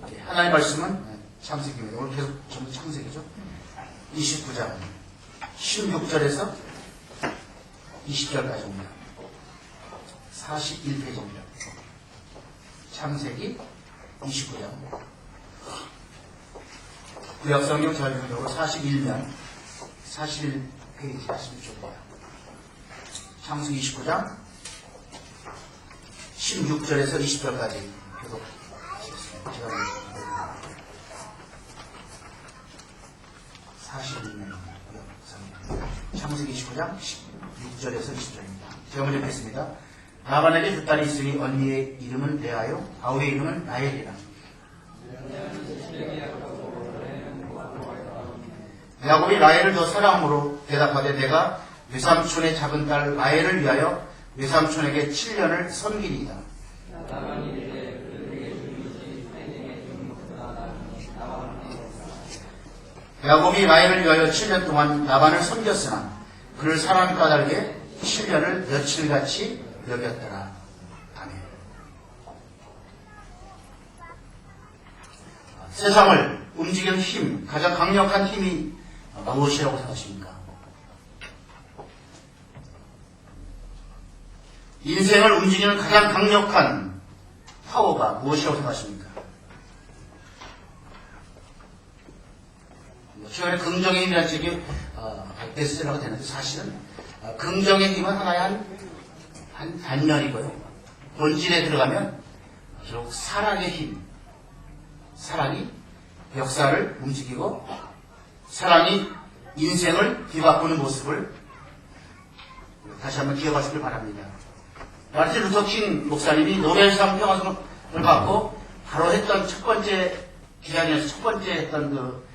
하나님의 말씀은 창세기입니다. 오늘 계속 전부 창세기죠. 29장 16절에서 20절까지 옵니다. 41페이지입니다. 창세기 29장 구약성경 전용으로 41면 41페이지 41쪽입니다. 창세기 29장 16절에서 20절까지 계속 제가 41면 창세기 29장 16절에서 20절입니다. 제가 먼저 읽겠습니다. 라반에게 두 딸이 있으니 언니의 이름은 레아요 아우의 이름은 라헬이라. 야곱이 라헬을 더 사랑함으로 대답하되 내가 외삼촌의 작은 딸 라헬을 위하여 외삼촌에게 7년을 섬기리이다. 야곱이 라헬을 위하여 7년 동안 라반을 섬겼으나 그를 사랑하는 까닭에 7년을 며칠같이 여겼더라. 아멘. 세상을 움직이는 힘, 가장 강력한 힘이 무엇이라고 생각하십니까? 인생을 움직이는 가장 강력한 파워가 무엇이라고 생각하십니까? 최근에 긍정의 힘이라는 책이 베스트셀러가 되는데 사실은 긍정의 힘은 하나의 한 단면이고요. 본질에 들어가면 결국 사랑의 힘, 사랑이 역사를 움직이고 사랑이 인생을 뒤바꾸는 모습을 다시 한번 기억하시길 바랍니다. 마르틴 루터 킹 목사님이 노벨상 평화상을 받고 바로 했던 첫 번째 기자회견에서 첫 번째 했던 그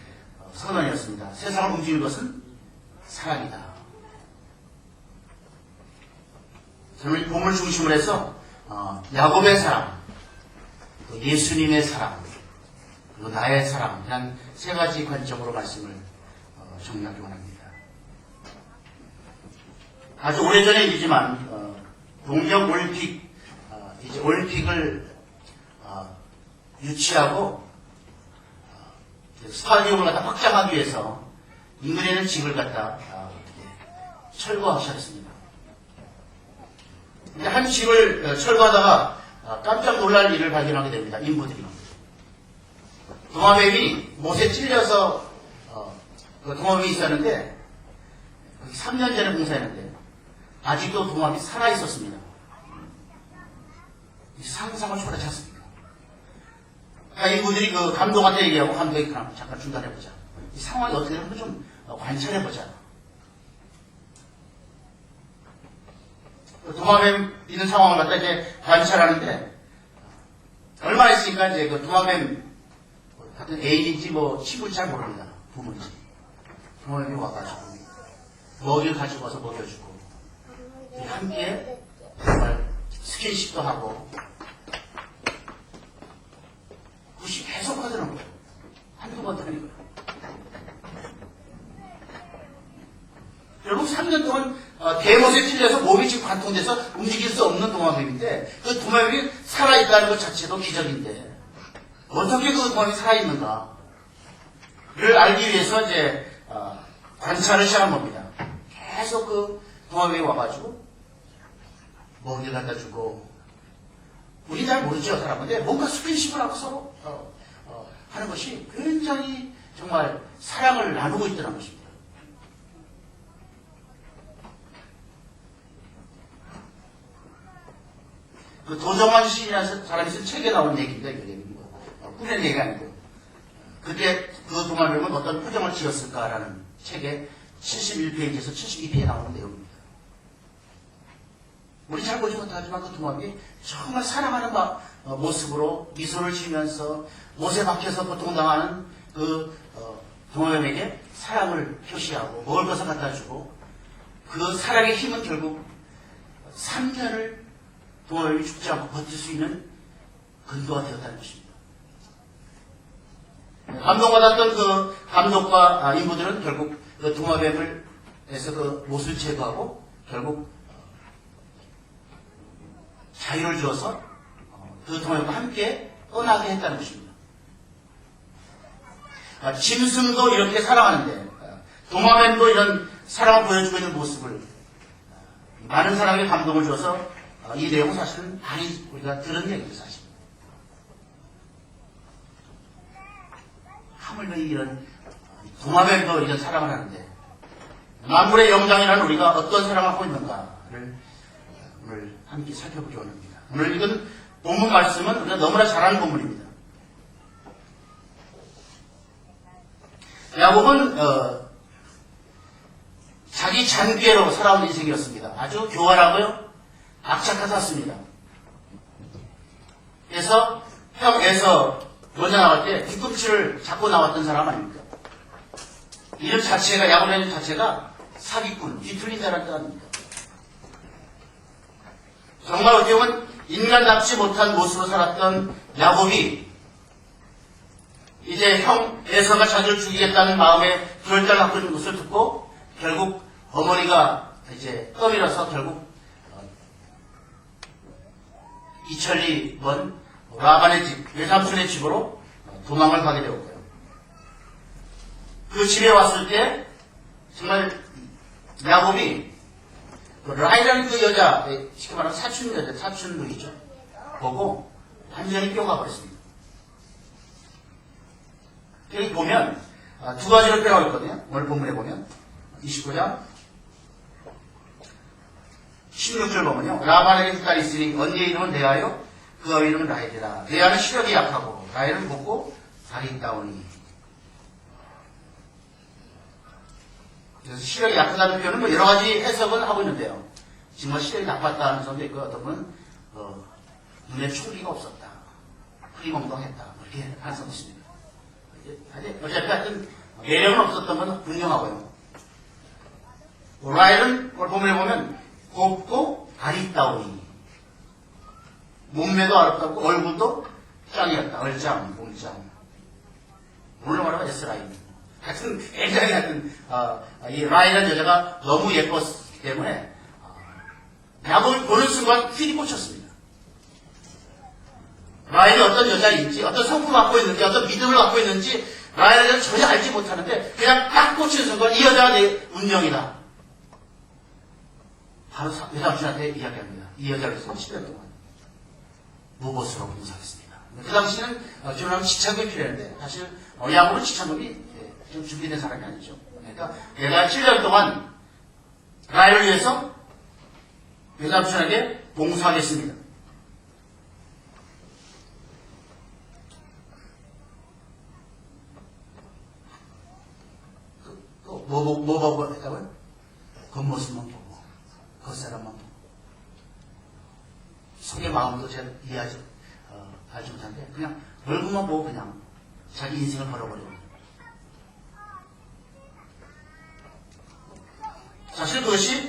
선언이었습니다. 세상을 움직이는 것은 사랑이다. 저는 이 본문을 중심으로 해서 야곱의 사랑, 또 예수님의 사랑, 그리고 나의 사랑, 이런 세 가지 관점으로 말씀을 정리하기 원합니다. 아주 오래전의 일이지만 동경 올림픽, 이제 올림픽을 유치하고 스타디움을 갖다 확장하기 위해서 인근에 있는 집을 갖다 철거하기 시작했습니다. 근데 한 집을 철거하다가 깜짝 놀랄 일을 발견하게 됩니다. 인부들이. 동화뱀이 못에 찔려서 그 동화뱀이 있었는데 3년 전에 공사했는데 아직도 동화뱀이 살아있었습니다. 상상을 초월하지 않습니다. 인부들이 그 감독한테 얘기하고 감독이 잠깐 중단해보자. 이 상황이 어떻게 되는지 좀 관찰해보자. 동화뱀 있는 상황을 갖다 이제 관찰하는데 얼마 있으니까 이제 그 동화뱀 같은 애인인지 뭐 친구인지 잘 모릅니다. 부모인지. 동화뱀이 와가지고 먹이를 가지고 와서 먹여주고 함께 정말 스킨십도 하고 그것이 계속 하더라는 거예요. 한두 번 하는 거예요. 결국 3년 동안 대못에 찔려서 몸이 지금 관통돼서 움직일 수 없는 동화뱀인데 그 동화뱀이 살아있다는 것 자체도 기적인데 어떻게 그 동화뱀이 살아있는가를 알기 위해서 이제 관찰을 시작한 겁니다. 계속 그 동화뱀이 와가지고 먹이를 갖다 주고 우리 잘 모르죠 사람인데 뭔가 스킨십을 하고 서로 하는 것이 굉장히 정말 사랑을 나누고 있다는 것입니다. 그 도정환 시인이라는 사람이 쓴 책에 나온 얘기입니다. 이게 꾸민 얘기가 아니고 그때 그 동화뱀은 어떤 표정을 지었을까라는 책에 71페이지에서 72페이지에 나오는 내용입니다. 우리 잘 보지 못하지만 그 동화뱀이 정말 사랑하는 모습으로 미소를 지으면서 못에 박혀서 고통당하는 그 동화뱀에게 사랑을 표시하고 먹을 것을 갖다 주고 그 사랑의 힘은 결국 3년을 동화뱀이 죽지 않고 버틸 수 있는 근거가 되었다는 것입니다. 감동받았던 그 감독과 인부들은 결국 그 동화뱀을 해서 그 못을 제거하고 결국 자유를 주어서 그 동화뱀과 함께 떠나게 했다는 것입니다. 짐승도 이렇게 사랑하는데 도마뱀도 이런 사랑을 보여주고 있는 모습을 많은 사람에게 감동을 줘서 이 내용은 사실은 많이 우리가 들은 얘기죠. 사실 하물며 이런 도마뱀도 이런 사랑을 하는데 만물의 영장이라는 우리가 어떤 사랑을 하고 있는가를 오늘 함께 살펴보기 원합니다. 오늘 읽은 본문 말씀은 우리가 너무나 잘 아는 본문입니다. 야곱은 자기 잔꾀로 살아온 인생이었습니다. 아주 교활하고요, 악착한 샀습니다. 그래서 형 에서 먼저 나갈 때 뒤꿈치를 잡고 나왔던 사람 아닙니까? 이름 자체가, 야곱의 이름 자체가 사기꾼, 뒤틀린다는 뜻 아닙니까? 정말 어떻게 보면 인간답지 못한 모습으로 살았던 야곱이 이제 형 에서가 자기를 죽이겠다는 마음에 결단을 갖고 있는 것을 듣고 결국 어머니가 이제 떠밀어서 결국 이천리 먼 라반의 집, 외삼촌의 집으로 도망을 가게 되었고요. 그 집에 왔을 때 정말 야곱이 라이라는 그 여자, 쉽게 말하면 사촌 여자, 사촌 누이죠. 보고 완전히 뼈가 버렸습니다. 여기 보면 두 가지로 뼈가 있거든요. 오늘 본문에 보면 29장 16절 보면요. 라반에게 두 딸이 있으니 언니의 이름은 레아요, 그 아의 이름은 라헬이라. 레아는 시력이 약하고 라헬은 곱고 다리 있다오니. 그래서 시력이 약하다는 표현은 뭐 여러 가지 해석을 하고 있는데요. 정말 시력이 나빴다는 사람도 있고, 어떤 분은 눈에 충기가 없었다, 흐리멍덩했다, 이렇게 하는 사람도 있습니다. 어차피 하여튼 매력은 없었던 건 분명하고요. 라헬은 본문에 보면 곱고 다리 있다오니, 몸매도 아름답고 얼굴도 짱이었다. 얼짱, 몸짱. 오늘 말하면 S라인. 하여튼 굉장히 이 라헬이라는 여자가 너무 예뻤기 때문에 야곱을 보는 순간 휘리 꽂혔습니다. 라헬이 어떤 여자인지, 어떤 성품을 갖고 있는지, 어떤 믿음을 갖고 있는지 라헬은 전혀 알지 못하는데 그냥 딱 꽂히는 순간 이 여자가 내 운명이다. 바로 외삼촌한테 이야기합니다. 이 여자를 30년 동안 무보수로 봉사했습니다. 그 당시에는 주로 지참금이 필요했는데 사실 야곱은 지참금이 좀 준비된 사람이 아니죠. 그러니까 내가 7년 동안 라헬을 위해서 외삼촌에게 봉사하겠습니다. 뭐 보고 했다고요? 겉모습만 보고, 겉사람만 보고. 속의 마음도 제가 알지 못한데, 그냥 얼굴만 보고 그냥 자기 인생을 벌어버리고. 사실 그것이,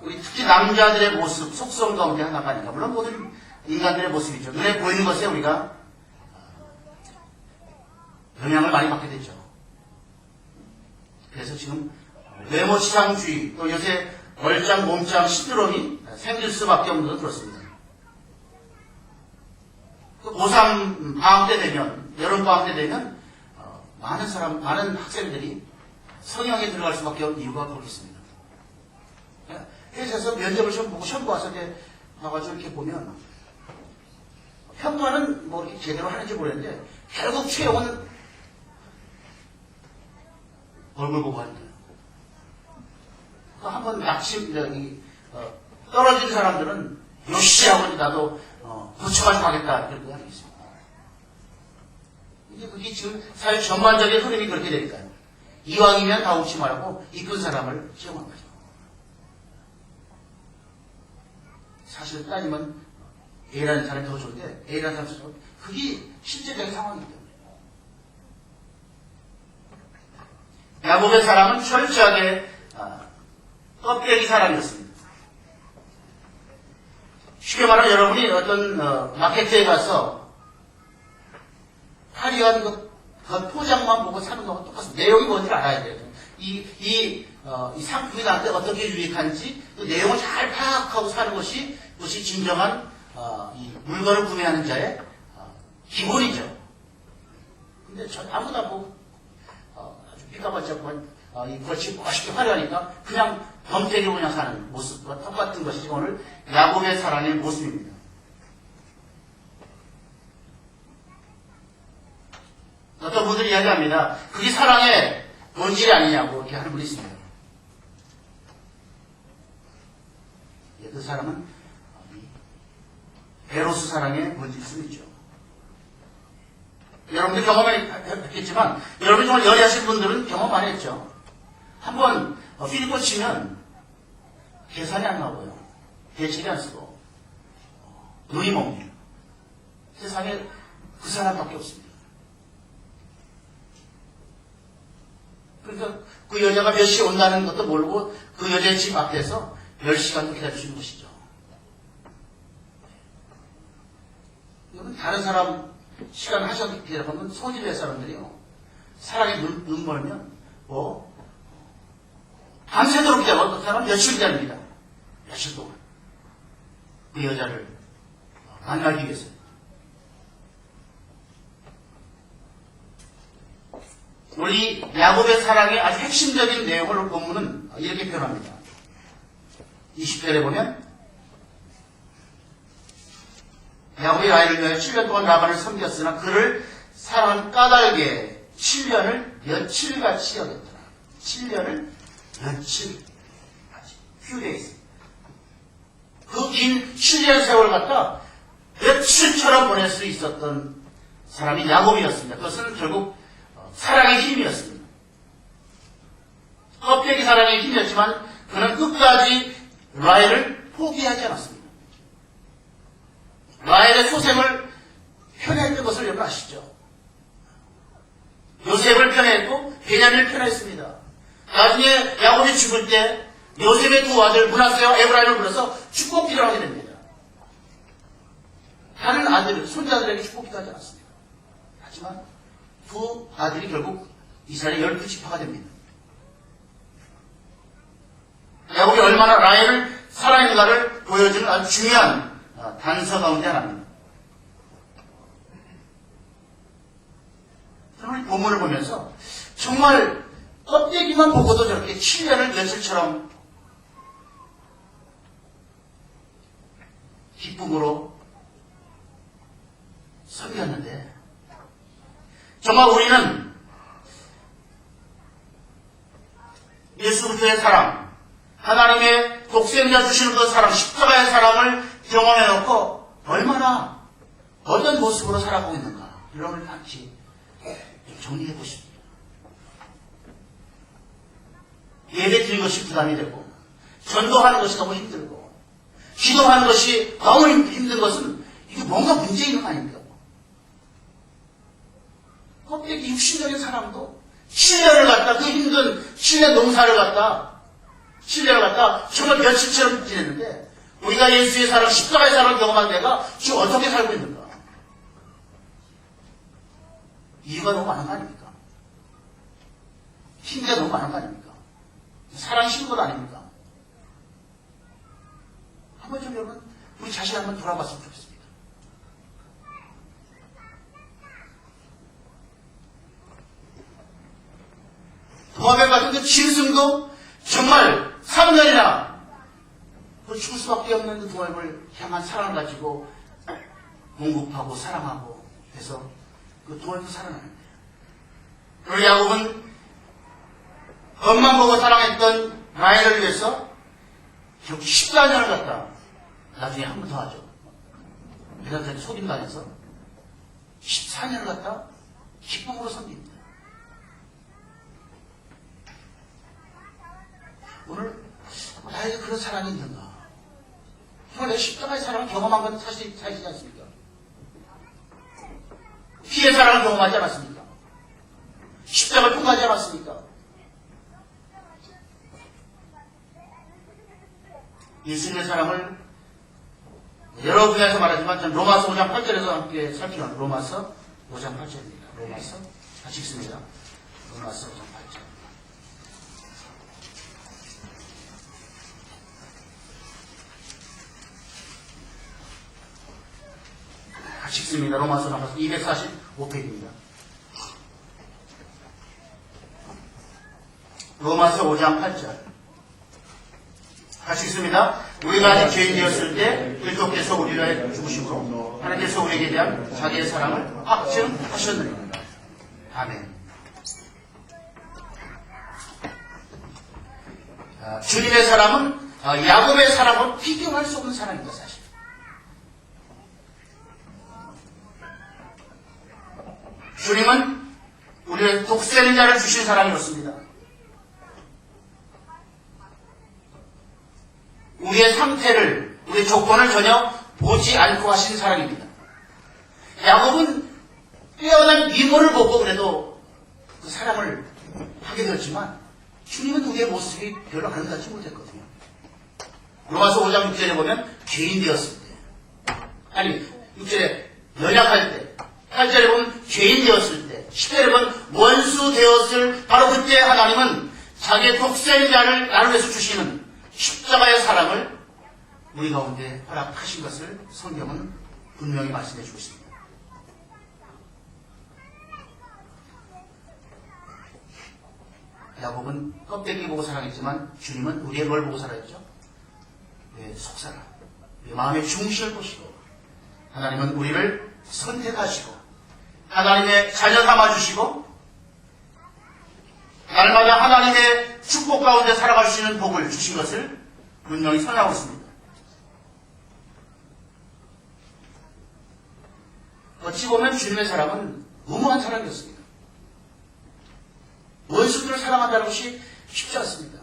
우리 특히 남자들의 모습, 속성 가운데 하나가 아닌가. 물론 모든 인간들의 모습이죠. 눈에 보이는 것에 우리가 영향을 많이 받게 되죠. 그래서 지금 외모 치상주의, 또 요새 얼짱, 몸짱, 시드롬이 생길 수밖에 없는 걸 들었습니다. 고3 방학 때 되면, 여름 방학 때 되면 많은 학생들이 성형에 들어갈 수밖에 없는 이유가 거기 있습니다. 회사에서 면접을 시험 보고 시험 봐서 이렇게 나가지고 이렇게 보면 평가는 뭐 이렇게 제대로 하는지 모르겠는데 결국 최종은 얼굴 보고 하는 거예요. 한번 떨어진 사람들은 요시 하고 나도 고쳐가지고 가겠다 이런 거 하겠습니다. 이게 그게 지금 사회 전반적인 흐름이 그렇게 되니까요. 이왕이면 다 웃지 말고 이쁜 사람을 시험한 거죠. 사실 따지면 A라는 사람이 더 좋은데 A라는 사람이 더 좋은데 그게 실제적인 상황이기 때문에. 야곱의 사람은 철저하게 껍데기 사람이었습니다. 쉽게 말하면 여러분이 어떤 마케트에 가서 화려한 그 포장만 보고 사는 거하고 똑같습니다. 내용이 뭔지를 알아야 돼요. 이 상품이 나한테 어떻게 유익한지 그 내용을 잘 파악하고 사는 것이 진정한 이 물건을 구매하는 자의 기본이죠. 근데 아무나 피가 번쩍번 이 겉이 멋있게 화려하니까 그냥 범죄로 그냥 사는 모습과 똑같은 것이 오늘 야곱의 사랑의 모습입니다. 어떤 분들이 이야기합니다. 그게 사랑의 본질이 아니냐고 이렇게 하는 분이 있습니다. 그 사람은 에로스 사랑의 본질일 수 있죠. 여러분들 경험했겠지만 여러분이 정말 연애하신 분들은 경험 많이 했죠. 한번 필리포 치면 계산이 안 나와요. 대책이 안 쓰고 눈이 멉니다. 세상에 그 사람밖에 없습니다. 그러니까 그 여자가 몇 시에 온다는 것도 모르고 그 여자의 집 앞에서 10시간도 기다려주는 것이죠. 이건 다른 사람 시간 하셨기 때문에 소집의 사람들이요. 사랑에 눈 멀면 밤새도록 기다려. 어떤 사람은 며칠 기다립니다. 며칠 동안. 그 여자를 만나기 위해서. 우리 야곱의 사랑의 아주 핵심적인 내용을 본문은 이렇게 표현합니다. 20절에 보면 야곱이 라헬을 위하여 7년 동안 라반을 섬겼으나 그를 사랑은 까닭에 7년을 며칠같이 여겼더라. 7년을 며칠같이. few days. 그 긴 7년 세월 갖다 며칠처럼 보낼 수 있었던 사람이 야곱이었습니다. 그것은 결국 사랑의 힘이었습니다. 껍데기 사랑의 힘이었지만 그는 끝까지 라헬을 포기하지 않았습니다. 라헬의 소생을 편애했던 것을 여러분 아시죠? 요셉을 편애했고 베냐민을 편애했습니다. 나중에 야곱이 죽을 때 요셉의 두 아들 므낫세와 에브라임을 불러서 축복기를 하게 됩니다. 다른 아들, 손자들에게 축복기도 하지 않았습니다. 하지만 두 아들이 결국 이스라엘의 12지파가 됩니다. 야곱이 얼마나 라헬을 사랑했는가를 보여주는 아주 중요한 단서 가운데 하나입니다. 저는 이 본문을 보면서 정말 껍데기만 보고도 저렇게 7년을 며칠처럼 기쁨으로 섬겼는데 정말 우리는 예수 그리스도의 사랑, 하나님의 독생자 주시는 그 사랑, 십자가의 사랑을 경험해놓고 얼마나 어떤 모습으로 살아가고 있는가 이런 걸 같이 정리해 보십니다. 예배 드리는 것이 부담이 되고 전도하는 것이 너무 힘들고 기도하는 것이 너무 힘든 것은 이게 뭔가 문제 있는 거 아닙니까? 껍데기 육신적인 사람도 7년을 갖다 그 힘든 7년 농사를 갖다 7년을 갖다 정말 며칠처럼 지냈는데 우리가 예수의 사랑, 십자가의 사랑을 경험한 데가 지금 어떻게 살고 있는가? 이유가 너무 많은 거 아닙니까? 힘이 너무 많은 거 아닙니까? 사랑이 쉬운 것 아닙니까? 한번 좀 여러분 우리 자신 한번 돌아봤으면 좋겠습니다. 도마뱀 같은 그 짐승도 정말 3년이나 그 죽을 수밖에 없는 그 도마뱀을 향한 사랑을 가지고 공급하고 사랑하고 해서 그 도마뱀도 살아나는 거예요. 그리고 야곱은 겉만 보고 사랑했던 라헬을 위해서 결국 14년을 갖다 나중에 한 번 더 하죠. 베드로한테 속임당해서 14년을 갖다 기쁨으로 섬깁니다. 오늘 나에게 그런 사랑이 있는가? 정말 내 십자가의 사랑을 경험한 건 사실이지 않습니까? 피의 사랑을 경험하지 않았습니까? 십자가를 통과하지 않았습니까? 예수님의 사랑을 여러 분야에서 말하지만 전 로마서 5장 8절에서 함께 살피는 로마서 5장 8절입니다. 로마서 같이 읽습니다. 로마서 5장 8절. 같이 읽습니다. 로마서 245페이지입니다. 로마서 5장 8절. 같이 읽습니다. 우리가 아직 죄인 되었을 때 그리스도께서 우리를 죽으심으로 하나님께서 우리에게 대한 자기의 사랑을 확증하셨느니라. 아멘. 주님의 사랑은 야곱의 사랑으로 비교할 수 없는 사랑입니다. 사실. 주님은 우리의 독생자를 자를 주신 사랑이었습니다. 우리의 상태를, 우리의 조건을 전혀 보지 않고 하신 사랑입니다. 야곱은 뛰어난 미모를 보고 그래도 그 사랑을 하게 되었지만 주님은 우리의 모습이 별로 아름답지 못했거든요. 로마서 5장 6절에 보면 죄인 되었을 때, 아니 6절에 연약할 때, 8절에 보면 죄인 되었을 때, 10절에 보면 원수 되었을 바로 그때 하나님은 자기의 독생자를 나를 위해서 주시는 십자가의 사랑을 우리 가운데 허락하신 것을 성경은 분명히 말씀해 주고 있습니다. 야곱은 껍데기 보고 사랑했지만 주님은 우리의 뭘 보고 사랑했죠? 우리의 속사랑, 우리의 마음의 중심을 보시고 하나님은 우리를 선택하시고 하나님의 자녀 삼아주시고 날마다 하나님의 축복 가운데 살아갈 수 있는 복을 주신 것을 분명히 선언하고 있습니다. 어찌 보면 주님의 사랑은 무모한 사랑이었습니다. 원수들을 사랑한다는 것이 쉽지 않습니다.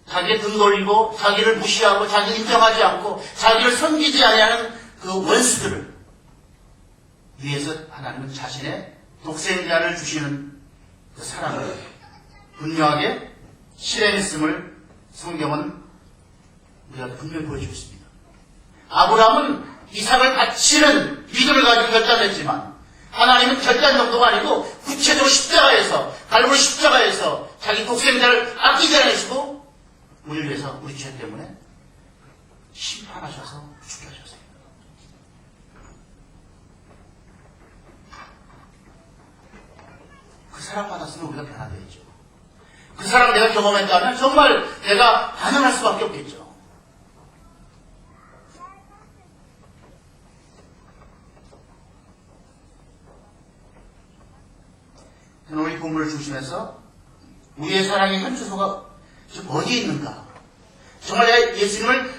자기의 등 돌리고 자기를 무시하고 자기를 인정하지 않고 자기를 섬기지 아니하는 그 원수들을 위해서 하나님은 자신의 독생자를 주시는 그 사랑을 분명하게 실행했음을 성경은 우리한테 분명히 보여주고 있습니다. 아브라함은 이삭을 바치는 믿음을 가지고 결단했지만 하나님은 결단 정도가 아니고 구체적으로 십자가에서, 갈보리 십자가에서 자기 독생자를 아끼지 않으시고 우리를 위해서 우리 죄 때문에 심판하셔서 죽여주셨어요. 그 사랑 받았으면 우리가 변화되겠죠. 그 사랑 내가 경험했다면 정말 내가 반응할 수밖에 없겠죠. 오늘 이 본문을 중심해서 우리의 사랑의 현주소가 어디에 있는가? 정말 내가 예수님을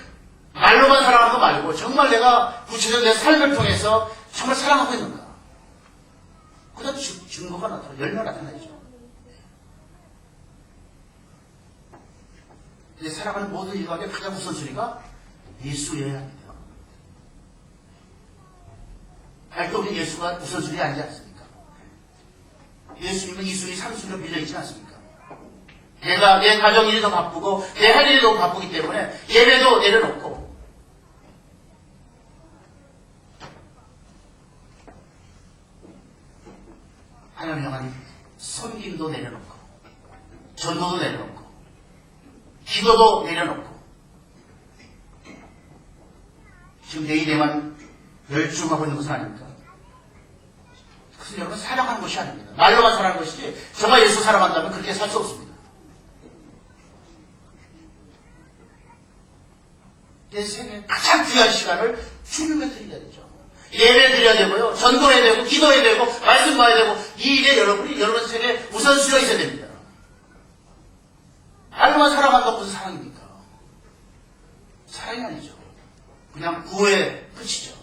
말로만 사랑하는 거 말고 정말 내가 구체적으로 내 삶을 통해서 정말 사랑하고 있는가? 그다 증거가 나타나, 열매가 나타나죠. 내 사랑하는 모든 일관에 가장 우선순위가 예수여야 합니다. 알고 보니 예수가 우선순위 아니지 않습니까? 예수님은 2순위, 3순위로 밀려있지 않습니까? 내 가정 일이 더 바쁘고 내 할 일이 더 바쁘기 때문에 예배도 내려놓고 하나님 향한 섬김도 내려놓고 전도도 내려놓고 기도도 내려놓고 지금 내 일에만 열중하고 있는 것은 아닙니까? 그것은 여러분 사랑하는 것이 아닙니다. 말로만 사랑하는 것이지 정말 예수 사랑한다면 그렇게 살 수 없습니다. 내 생에 가장 귀한 시간을 주님께 드려야 되죠. 예배 드려야 되고요. 전도해야 되고 기도해야 되고 말씀 봐야 되고 이 일에 여러분 생에 우선순위가 있어야 됩니다. 말로만 사랑한다고 무슨 사랑입니까? 사랑이 아니죠. 그냥 구호의 끝이죠.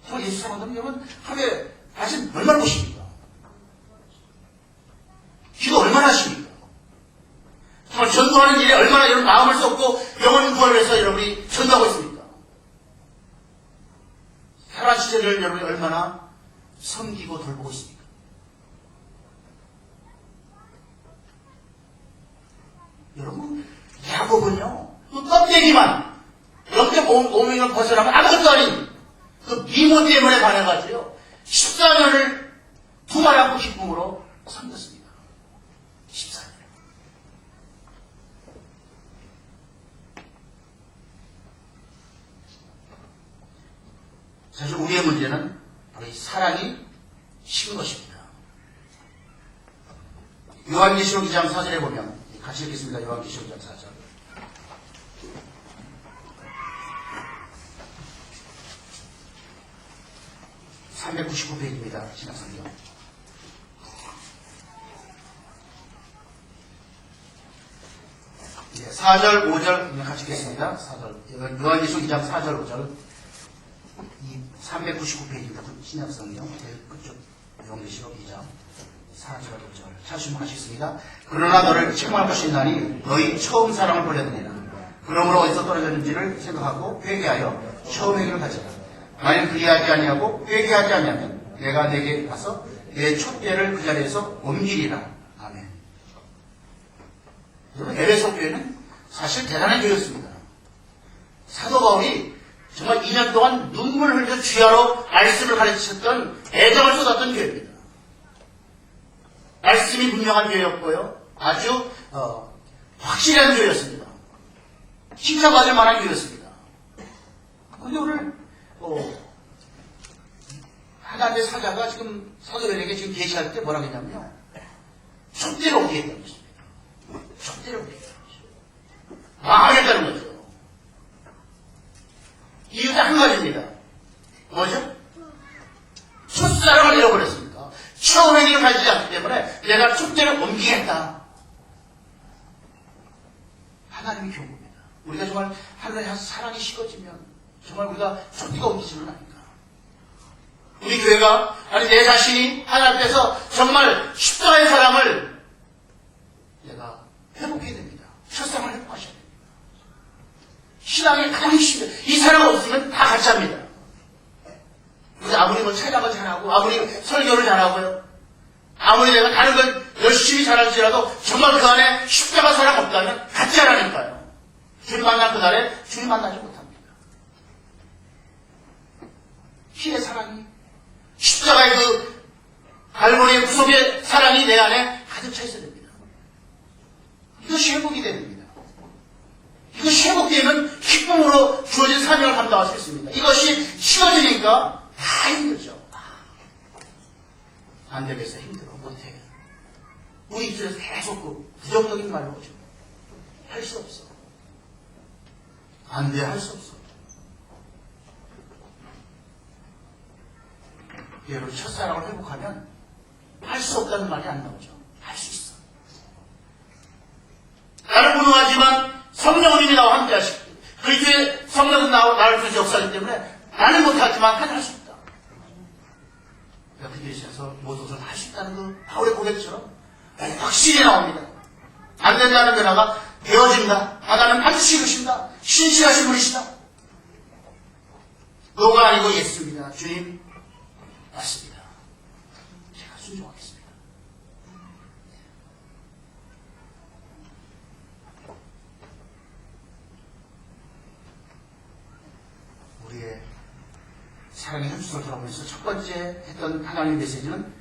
정말 예수 사랑한다면 여러분 하루에 말씀 얼마나 보십니까? 기도 얼마나 하십니까? 정말 전도하는 일에 얼마나 여러분 마음을 쏟고 영혼 구원을 위해서 여러분이 전도하고 있습니까? 살아 시대를 여러분이 얼마나 섬기고 돌보고 있습니까? 여러분 야곱은요 그 껍데기만 옆에 오명을 벗어나면 아무것도 아닌 그 미모 때문에 반해가지고요 14년을 두말 않고 기쁨으로 섬겼습니다. 14년. 사실 우리의 문제는 바로 이 사랑이 식은 것입니다. 요한계시록 2장 4절에 보면 같이 읽겠습니다. 요한계시록 2장 4절. (399페이지입니다) 신약성경. 예, 4절, 5절 같이 읽겠습니다. 4절. 요한계시록 2장 4절, 5절. 399페이지입니다. 신약성경. 그쪽 요한계시록 2장 4절, 5절. 찾으시면 하시겠습니다. 그러나 너를 책망할 것이 있나니 너희 처음 사랑을 버렸느니라. 그러므로 어디서 떨어졌는지를 생각하고 회개하여 처음 회개를 가져라. 만일 그리하지 아니하고 회개하지 아니하면 내가 내게 가서 내 촛대를 그 자리에서 옮기리라. 아멘. 여러분, 에베소 교회는 사실 대단한 교회였습니다. 사도 바울이 정말 2년 동안 눈물 흘려 주야로 말씀을 가르치셨던 애정을 쏟았던 교회입니다. 말씀이 분명한 교회였고요. 아주 확실한 교회였습니다. 칭찬받을 만한 교회였습니다. 그런데 오늘 하나님의 사자가 지금 사도들에게 지금 계시할 때 뭐라고 했냐면요. 촛대로 오겠다는 것입니다. 촛대로 오겠다는 것입니다. 망하겠다는 거죠. 이유가 한 가지입니다. 뭐죠? 첫사랑을 잃어버렸습니다. 처음 행위를 가지지 않기 때문에 내가 촛대를 옮기겠다. 하나님이 경고입니다. 우리가 정말 하나님의 사랑이 식어지면 정말 우리가 촛대가 옮기지는 않을까. 우리 교회가 아니 내 자신이 하나님 앞에서 정말 십자가의 사랑을 내가 회복해야 됩니다. 첫사랑을 회복하셔야 됩니다. 신앙의 가장 핵심이에요. 이 사랑 없으면 다 가짜입니다. 아무리 뭐 찬양을 잘하고 아무리 설교를 잘하고요. 아무리 내가 다른 걸 열심히 잘할지라도 정말 그 안에 십자가 사랑 없다면 가짜라니까요. 주님 만난 그날에 주님 만나지 못합니다. 피의 사랑이 십자가의 그 갈보리의 구속의 사랑이 내 안에 가득 차 있어야 됩니다. 이것이 회복이 됩니다. 이것이 회복되면 기쁨으로 주어진 사명을 감당할 수 있습니다. 이것이 쉬워지니까 다 힘들죠. 안 되겠어. 힘들어. 못해. 우리 입술에서 계속 그 부정적인 말로 오죠. 할 수 없어. 안 돼. 할 수 없어. 여러분, 첫사랑을 회복하면 할 수 없다는 말이 안 나오죠. 할 수 있어. 나는 무능하지만 성령은 이미 나와 함께 하시고 그리스도의 성령은 나를 통해서 역사하기 때문에 나는 못하지만 하나님 할 수 있다. 옆에 계셔서 모든 것을 할 수 있다는 그 바울의 고백처럼 확실히 나옵니다. 안 된다는 변화가 되어진다. 하나는 반드시 이루신다. 신실하신 분이시다. 너가 아니고 예수입니다. 주님 맞습니다. 제가 순종하겠습니다. 우리의 사랑의 현수를 돌아보면서 첫 번째 했던 하나님의 메시지는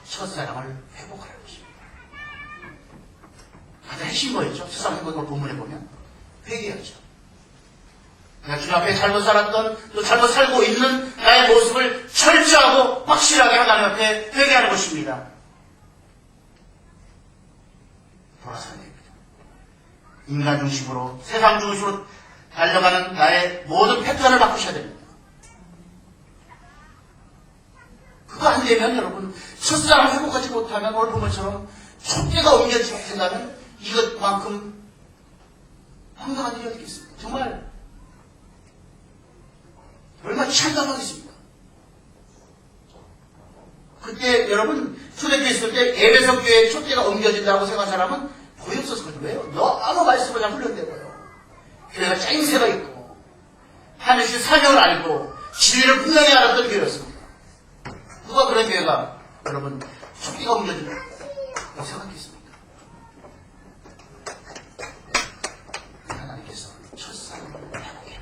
첫사랑을 회복하라는 것입니다. 가장 핵심 뭐였죠? 첫사랑 회복을 본문에 보면 회개하죠. 내가 주님 앞에 잘못 살았던 또 잘못 살고 있는 나의 모습을 철저하고 확실하게 하나님 앞에 회개하는 것입니다. 돌아서야 됩니다. 인간 중심으로 세상 중심으로 달려가는 나의 모든 패턴을 바꾸셔야 됩니다. 그거 안 되면 여러분 첫사랑 회복하지 못하면 오늘 본문처럼 촛대가 옮겨지게 된다면 이것만큼 황당한 일이 어디 있겠습니까? 정말 얼마나 참담하겠습니까? 그때 여러분 초대교회 있을 때 에베소 교회에 촛대가 옮겨진다고 생각한 사람은 거의 없었을 거예요. 왜요? 너무 말씀을 그냥 훈련되고요. 교회가 짜임새가 있고 하나님의 사명을 알고 진리를 분명히 알았던 교회였습니다. 누가 그런 교회가 여러분 촛대가 옮겨진다고 생각했습니까? 하나님께서 첫사랑을 회복해라.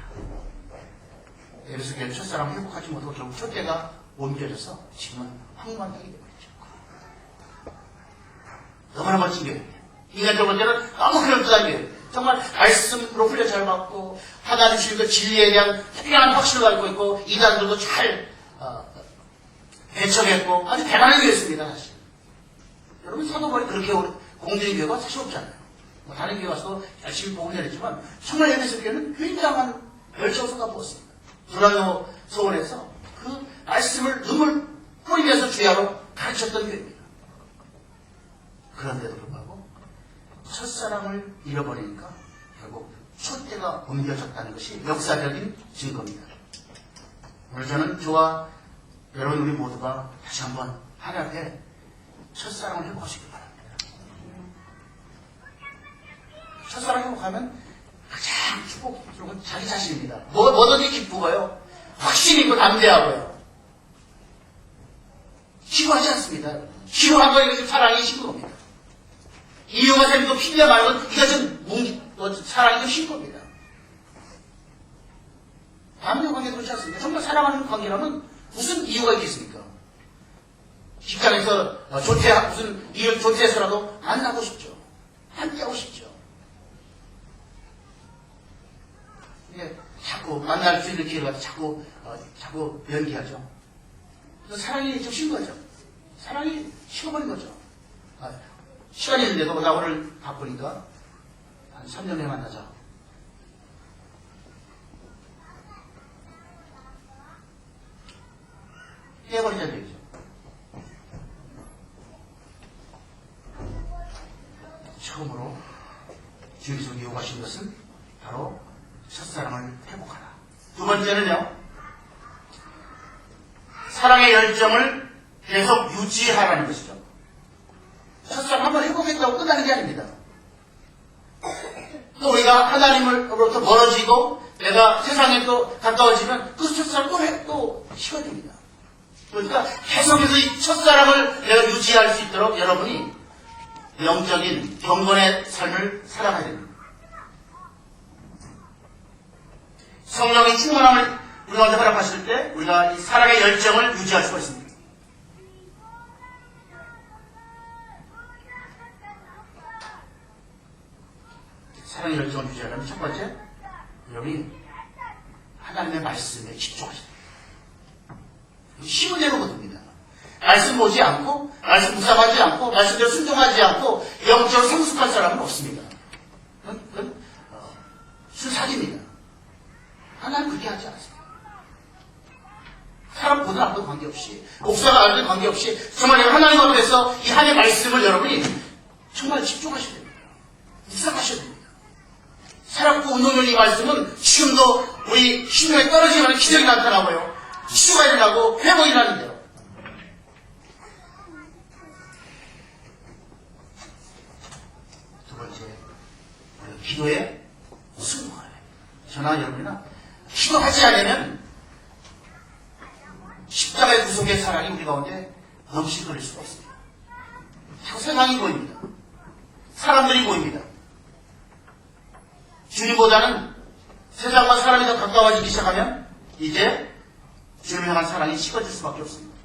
에베소 교회 첫사랑 회복하지 못하고 결국 촛대가 옮겨져서 지금은 황만하게 되버리죠. 너무나 멋진 교회. 인간적으로 때는 너무 그럴듯한 교회. 정말 말씀으로 훈련 잘 받고 하나님 주신 그 진리에 대한 특별한 확신을 가지고 있고 이단들도 잘 배척했고 아주 대단한 교회였습니다. 사실. 여러분 사도 바울이 그렇게 공동교회가 사실 없잖아요. 뭐 다른 교회 와서 열심히 복음 전했지만 정말 에베소 교회는 굉장한 열정을 쏟아부었습니다. 두라노 서원에서 그 말씀을 눈물 뿌리면서 주야로 가르쳤던 교회입니다. 그런데도 불구하고 첫사랑을 잃어버리니까 결국 촛대가 옮겨졌다는 것이 역사적인 증거입니다. 오늘 저는 저와 여러분 우리 모두가 다시 한번 하나님 앞에 첫사랑을 회복하시기 바랍니다. 첫사랑 회복하면 가장 축복스러운 건 자기 자신입니다. 뭐든지 기쁘고요. 확신 있고 담대하고요. 시구하지 않습니다. 시구한 거에 사랑이 시구입니다. 이유가 생기고 필요 말고 이거 좀 사랑이 좀 시구입니다. 남녀 관계 그렇지 않습니다. 정말 사랑하는 관계라면 무슨 이유가 있겠습니까? 직장에서 무슨 이유 조퇴해서라도 만나고 싶죠. 함께하고 싶죠. 자꾸 만날 수 있는 기회가 자꾸 연기하죠. 그래서 사랑이 좀 신 거죠. 사랑이 식어버린 거죠. 시간이 있는데도 나 오늘 바쁘니까 한 3년 후에 만나자. 깨버리자는 얘기죠. 처음으로 주님께서 요구하신 것은 바로 첫사랑을 회복하라. 두 번째는요, 사랑의 열정을 계속 유지하라는 것이죠. 첫사랑 한번 회복했다고 끝나는 게 아닙니다. 또 우리가 하나님으로부터 멀어지고 내가 세상에 또 가까워지면 그 첫사랑 또 식어집니다. 그러니까 계속해서 이 첫사랑을 내가 유지할 수 있도록 여러분이 영적인 경건의 삶을 살아가야 됩니다. 성령의 충만함을 우리가 허락하실 때 우리가 이 사랑의 열정을 유지할 수가 있습니다. 사랑의 열정을 유지하려면 첫 번째, 여러분이 하나님의 말씀에 집중하셔야 돼요. 힘을 내는 것입니다. 말씀 보지 않고, 말씀 묵상하지 않고, 말씀대로 순종하지 않고 영적으로 성숙한 사람은 없습니다. 그건 순사기입니다. 하나님 그렇게 하지 않습니다. 사람 보든 안 보든 관계없이, 목사가 알든 관계없이 정말 하나님 앞에서 이 하나님의 말씀을 여러분이 정말 집중하셔야 됩니다. 묵상하셔야 됩니다. 살았고 운동용 이 말씀은 지금도 우리 신경에 떨어지면 기적이 나타나고요. 치유가 일어나고 회복이 일어나는데요. 두 번째, 기도에 순종하라. 저나 여러분이나 기도하지 않으면 십자가의 구속의 사랑이 우리 가운데 넘실거릴 수가 없습니다. 자꾸 세상이 보입니다. 사람들이 보입니다. 주님보다는 세상과 사람이 더 가까워지기 시작하면 이제 주님을 향한 사랑이 식어질 수밖에 없습니다.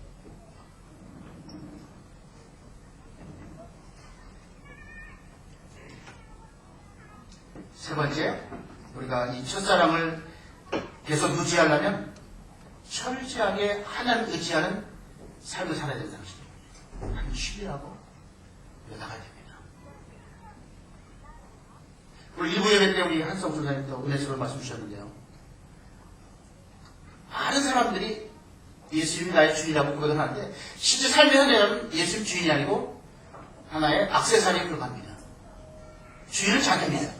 세 번째, 우리가 이 첫사랑을 계속 유지하려면 철저하게 하나님 의지하는 삶을 살아야 된다는 것입니다. 하나님 신뢰하고 나가야 됩니다. 우리 일부 예배 때 우리 한성 선생님도 은혜스러운 말씀 주셨는데요. 많은 사람들이 예수님이 나의 주인이라고 고백을 하는데 실제 삶의 현장은 예수님 주인이 아니고 하나의 액세서리에 불과합니다. 주인을 자기입니다.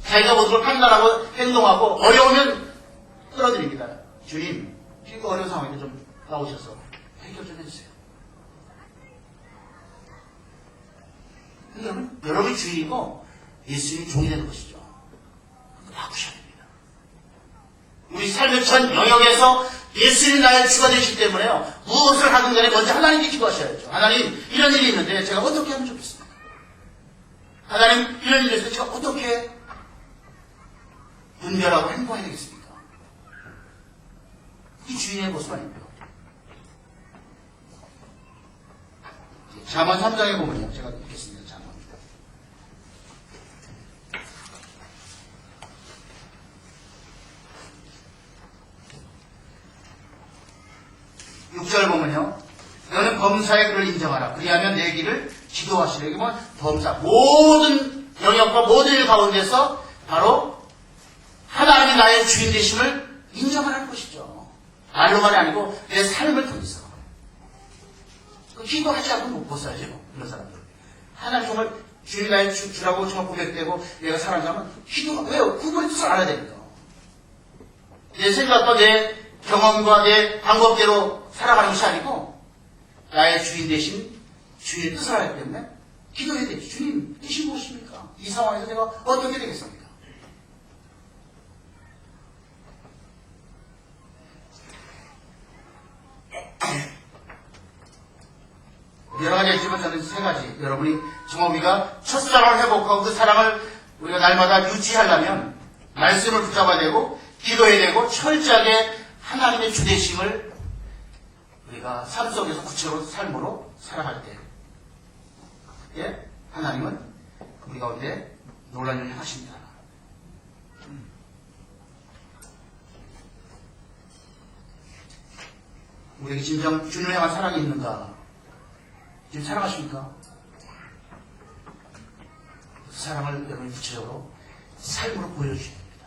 자기가 모든 걸 판단하고 행동하고 어려우면 끌어들입니다. 주님, 지금 어려운 상황인데 좀 나오셔서 해결 좀 해주세요. 여러분이 주인이고 예수님이 종이 되는 것이죠. 바꾸셔야 됩니다. 우리 삶의 전 영역에서 예수님이 나의 주가 되시기 때문에요. 무엇을 하든 간에 먼저 하나님께 기도하셔야죠. 하나님, 이런 일이 있는데 제가 어떻게 하면 좋겠습니까? 하나님, 이런 일이 있어서 제가 어떻게 분별하고 행동해야 되겠습니까? 이 주인의 모습 아닙니까? 잠언 3장에 보면요. 제가 읽겠습니다. 잠언. 6절 보면요. 너는 범사의 그를 인정하라. 그리하면 내 길을 기도하시려고 하면 범사 모든 영역과 모든 일 가운데서 바로 하나님이 나의 주인 되심을 인정하는 것이죠. 말로만이 아니고 내 삶을 통해서. 기도하지 않고 못 벗어야죠. 그런 사람들. 하나님 정말 주인 나의 주라고 정말 고백되고 내가 사랑하면 기도가 왜요? 그분의 뜻을 알아야 됩니다. 내 생각과 내 경험과 내 방법대로 살아가는 것이 아니고 나의 주인 대신 주인의 뜻을 알기 때문에 기도해야 되죠. 주님 뜻이 무엇입니까? 이 상황에서 내가 어떻게 되겠습니까? 여러 가지 있지만 저는 세 가지. 여러분이 정말 우리가 첫사랑을 회복하고 그 사랑을 우리가 날마다 유지하려면 말씀을 붙잡아야 되고 기도해야 되고 철저하게 하나님의 주대심을 우리가 삶 속에서 구체적으로 삶으로 살아갈 때 그때 하나님은 우리 가운데 놀라운 일을 하십니다. 우리에게 진정 주님을 향한 사랑이 있는가? 지금 사랑하십니까? 그 사랑을 여러분이 구체적으로 삶으로 보여주셔야 됩니다.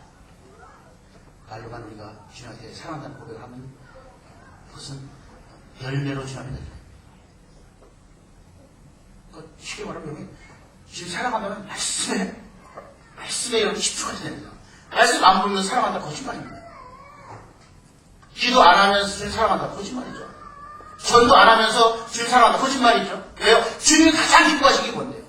말로만 우리가 주님한테 사랑한다는 고백을 하면 그것은 열매로 주님한테 그러니까 쉽게 말하면 여러분이 지금 사랑한다면 말씀에 여러분 집중하셔야 됩니다. 말씀 안 보면 사랑한다 거짓말입니다. 기도 안 하면서 주님 사랑한다 거짓말이죠. 전도 안 하면서 주님 사랑한다 거짓말이죠. 왜요? 주님이 가장 기뻐하시기 뭔데요?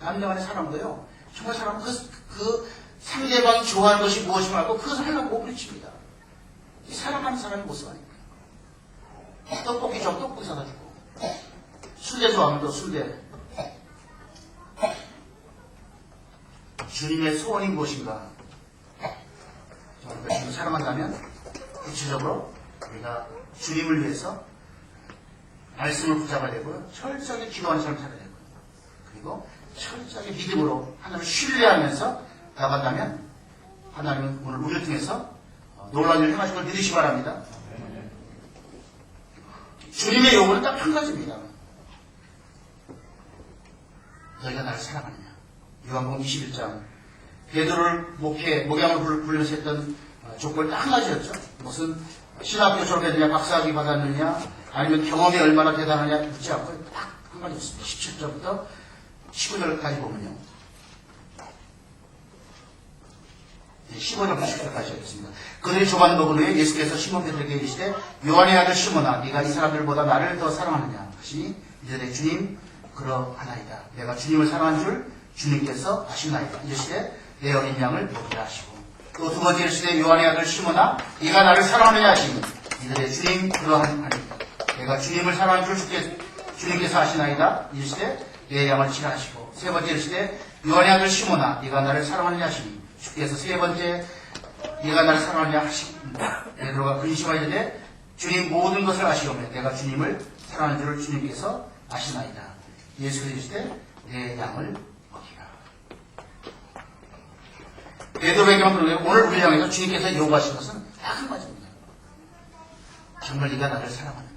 남녀 간의 사랑도요. 정말 사랑은 그 상대방이 좋아하는 것이 무엇인지 알고 그것을 하려고 몸부림칩니다. 이 사랑하는 사람의 모습 아닙니까? 떡볶이 좋아하면 떡볶이 사다 주고 순대 좋아하면 또 순대. 주님의 소원이 무엇인가? 정말 주님을 사랑한다면 구체적으로 우리가 주님을 위해서 말씀을 붙잡아야 되고요. 철저하게 기도하는 삶을 살아야 되고요. 그리고 철저하게 믿음으로 하나님을 신뢰하면서 나간다면 하나님은 오늘 우리를 통해서 놀라운 일을 행하실 걸 믿으시기 바랍니다. 주님의 요구는 딱 한 가지입니다. 너희가 나를 사랑하느냐. 요한복음 21장 베드로를 목양으로 부르면서 했던 조건이 딱 한 가지였죠. 무슨 신학교 졸업했느냐, 박사학위 받았느냐, 아니면 경험이 얼마나 대단하냐 묻지 않고 딱 한 가지였습니다. 17절부터 19절까지 보면요. 15절부터 19절까지 하겠습니다. 그들이 조반 먹은 후에 예수께서 시몬 베드로에게 이르시되 요한의 아들 시몬아 네가 이 사람들보다 나를 더 사랑하느냐 하시니 이르되 주님 그러하나이다. 내가 주님을 사랑한 줄 주님께서 아시나이다. 이르시되 내 어린 양을 먹이라 하시고 또 두 번째 이르시되 요한의 아들 시몬아 네가 나를 사랑하느냐 하시니 이르되 주님 그러하나이다. 내가 주님을 사랑한 줄 주님께서 아시나이다. 이르시되 내 양을 치라 하시고 세 번째 이르시되 요한의 아들 시몬아 네가 나를 사랑하느냐 하시니 주께서 세 번째 네가 나를 사랑하느냐 하십니다. 베드로가 근심하였는데 주님 모든 것을 아시오며 내가 주님을 사랑하는 줄을 주님께서 아시나이다. 예수께서 이르시되 내 양을 먹이라. 베드로에게만 그러면 오늘 우리 향해서 주님께서 요구하신 것은 딱 한 가지입니다. 정말 네가 나를 사랑하느냐.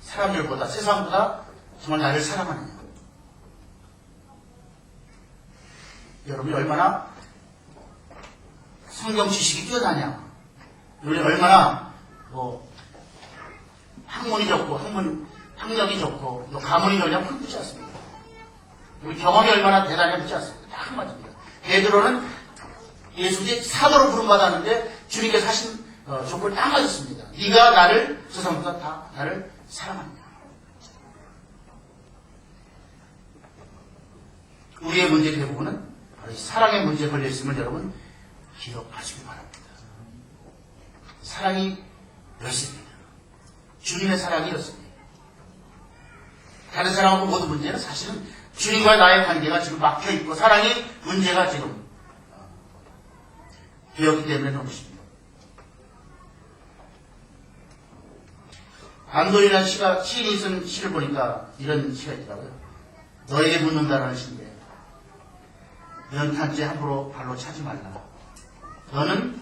사람들보다 세상보다 정말 나를 사랑하느냐. 여러분이 얼마나 성경 지식이 뛰어나냐. 우리 얼마나 학문이 좋고 학력이 좋고 또 가문이 좋냐 그건 묻지 않습니다. 우리 경험이 얼마나 대단해 묻지 않습니다. 딱 한마디입니다. 베드로는 예수님이 사도로 부름받았는데 주님께서 하신 조건을 딱 맞았습니다. 네가 나를 세상보다 다 나를 사랑하느냐. 우리의 문제 대부분은 바로 이 사랑의 문제에 걸려있음을 여러분 기억하시기 바랍니다. 사랑이 열쇠입니다. 주님의 사랑이 열쇠입니다. 다른 사람하고 모든 문제는 사실은 주님과 나의 관계가 지금 막혀있고 사랑이 문제가 지금 되었기 때문에 그런 것입니다. 안도인이라는 시인이 쓴 시를 보니까 이런 시가 있더라고요. 너에게 묻는다라는 시인데 넌 단지 함부로 발로 차지 말라. 너는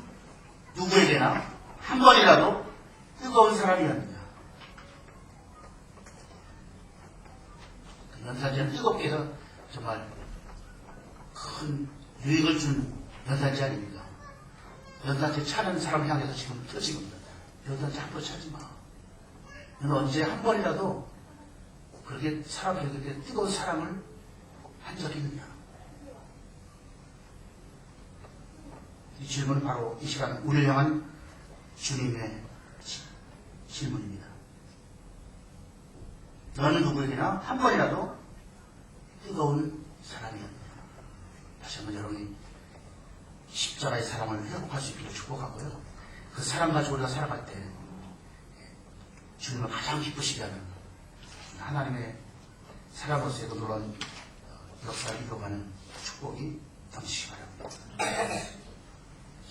누구에게나 한 번이라도 뜨거운 사람이었느냐. 연단지는 뜨겁게 해서 정말 큰 유익을 준 연단지 아닙니까? 연단지 차는 사람 향해서 지금 터지겁니다. 연단지 함부로 차지 마. 너는 언제 한 번이라도 그렇게 사람에게 그렇게 뜨거운 사랑을 한 적이 있느냐? 이 질문은 바로 이 시간 우리를 향한 주님의 질문입니다. 너는 누구에게나 한 번이라도 뜨거운 사랑이었느냐? 다시 한번 여러분이 십자가의 사랑을 회복할 수 있기를 축복하고요. 그 사랑 가지고 우리가 살아갈 때 주님을 가장 기쁘시게 하는 하나님의 사랑으로서의 그 놀라운 역사를 이뤄가는 축복이 넘치시기 바랍니다.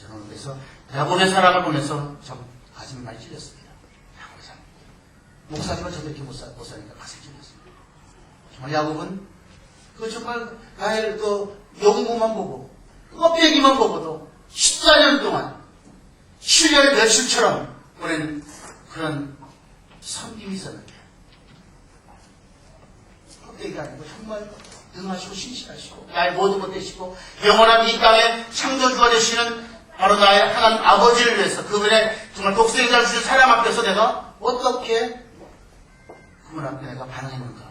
저는 그래서 야곱의 사랑을 보면서 참 가슴이 많이 찔렸습니다. 야곱의 사랑. 목사님은 저도 이렇게 못 사니까 가슴이 찔렸습니다. 정말 야곱은 그 정말 나의 그 영구만 보고 껍데기만 보고도 14년 동안 7년 며칠처럼 보낸 그런 섬김이 있었는데 껍데기가 아니고 정말 능하시고 신실하시고 나의 모든 것 되시고 영원한 이 땅의 창조주가 되시는 바로 나의 하나님 아버지를 위해서 그분의 정말 독생자를 주신 사람 앞에서 내가 어떻게 그분 앞에 내가 반응해 놓을까?